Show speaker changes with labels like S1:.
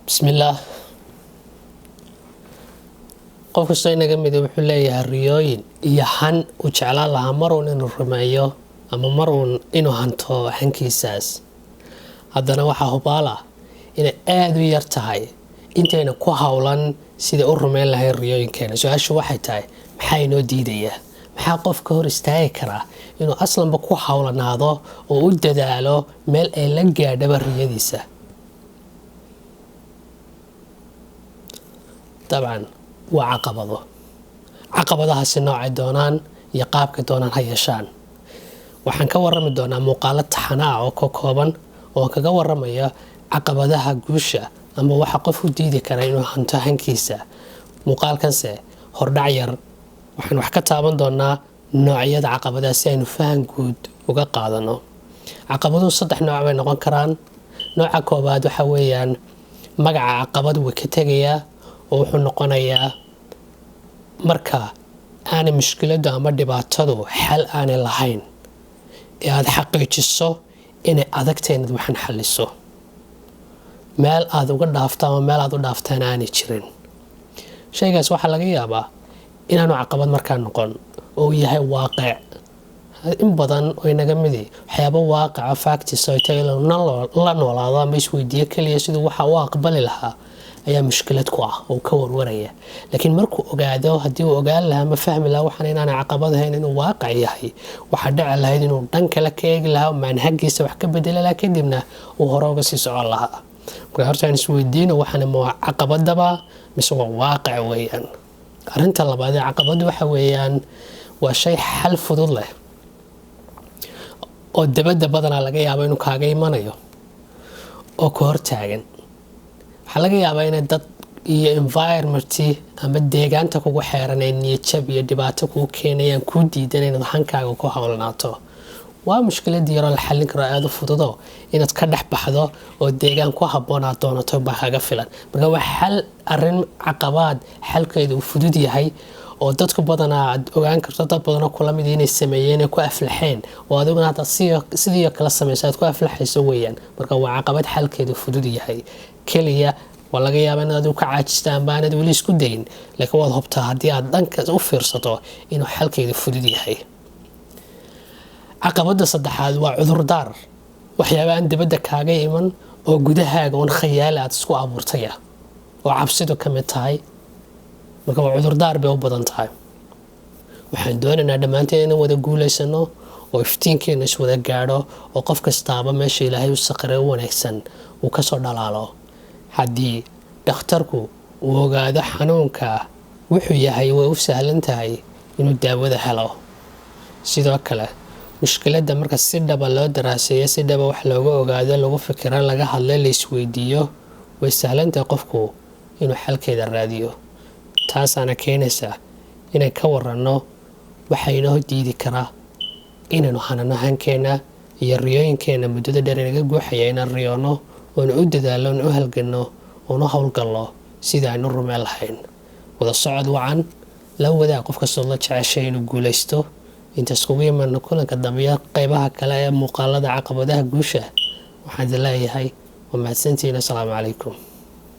S1: bismillaah. qof kastoo inaga mida wuxuu leeyahay riyooyin iyo han uu jeclaan lahaa maruun inuu rumeeyo ama maruun inuu hanto hankiisaas. haddana waxaa hubaal ah inay aada u yar tahay intayna ku howlan sidai u rumeyn lahayn riyooyinkeena. su-aashu waxay tahay, maxaa inoo diidayaa? maxaa qofka hor istaagi karaa inuu aslanba ku howlanaado oo u dadaalo meel ay la gaadhaba riyadiisa? dabcan waa caqabadahaasi noocay doonaan iyo qaabka doonaan ha yeeshaan. waxaan ka warami doonaa muuqaalo taxanaa oo ka kooban oo kaga waramaya caqabadaha guusha ama waxa qof u diidi kara inuu hanto hankiisa. muuqaalkanse hordhac yar waxaan wax ka taaban doonaa noocyada caqabadaha si aynu fahan guud uga qaadano. caqabaduhu 3 nooc bay noqon karaan. nooca koobaad waxa weeyaan magaca caqabad way ka tegayaa oo wuxuu noqonayaa marka aanay mushkiladu ama dhibaatadu xal aanay lahayn ee aad xaqiijiso inay adagtahay inaad waxan xaliso, meel aad uga dhaafto ama meel aad u dhaaftaan aanay jirin. shaygaas waxaa laga yaabaa inaanu caqabad markaa noqon oo yahay waaqic. in badan oo inaga midi waxyaabo waaqica factis oo tahay la noolaado ama isweydiiyo kaliya siduu waxa u aqbali lahaa ayaa mushkilad ku ah oo ka warwaraya. laakiin markuu ogaado haddii uu ogaan lahaa ma fahmi lahaa waxaan inaanay caqabad ahayn inuu waaqic yahay, waxaa dhici lahayd inuu dhan kale ka eegi lahaa manhajkiisa wax ka bedeli lahaa kadibna uu hore uga sii socon lahaa. marka horta aan isweydiino waxaan ma caqabadaba mise waa waaqic weeyaan. arrinta labaad ee caqabadu waxa weeyaan waa shay xal fudud leh oo dabada badanaa laga yaabo inuu kaaga imanayo oo ka hortaagan. waxaa laga yaabaa inay dad iyo environment ama deegaanta kugu xeeran ay niyad-jab iyo dhibaato kugu keenayaan kuu diidan inaad hankaaga ku howlanaato. waa mushkilad yaroo la xallin karo aada u fududo inaad ka dhex baxdo oo deegaan ku habboon aad doonato baa kaga filan. marka waa xal arrin caqabaad xalkeedu uu fudud yahay oo dadku badanaa aad ogaan karto dad badanoo kula mid inay sameeyeen ay ku aflaxeen oo adiguna hadda sidii kala samaysa aad ku aflaxayso weeyaan. marka waa caqabad xalkeedu fudud yahay kaliya. waa laga yaabaa inaad adigu ka caajistaan baanad weli isku dayin, laakiin waad hubtaa haddii aad dhankaas u fiirsato inuu xalkeedu fudud yahay. caqabada saddexaad waa cudurdaar. waxyaaba aan dibadda kaaga iman oo gudahaaga un khayaali aad isku abuurtaya oo cabsidu ka mid tahay. marka waa cudurdaar bay u badan tahay. waxaan doonaynaa dhammaanteen inaan wada guulaysano oo iftiinkeena iswada gaadho oo qof kastaaba meesha ilaahay u saqray u wanaagsan uu kasoo dhalaalo. haddii dhakhtarku uu ogaado xanuunka wuxuu yahay way u sahlan tahay inuu daawada helo. sidoo kale mushkiladda marka si dhaba loo daraaseeyo, si dhaba wax looga ogaado, lagu fikira, laga hadla, la isweydiiyo, way sahlan tahay qofku inuu xalkeeda raadiyo. taasaana keenaysa inay ka waranno waxa inoo diidi karaa inaynu hanano hankeena iyo riyooyinkeena muddada dheer inaga guuxaya inaan riyoono oonu u dadaalo, oonu u halganno, oonu howlgallo sida aynu rumeen lahayn. wada socod wacan, la wadaag qof kastoo la jeceshay inuu guulaysto. intaas kugu imaano kulanka dambeya qaybaha kale ee muuqaalada caqabadaha guusha. waxaan leeyahay waa mahadsantihiin. assalaamu calaykum.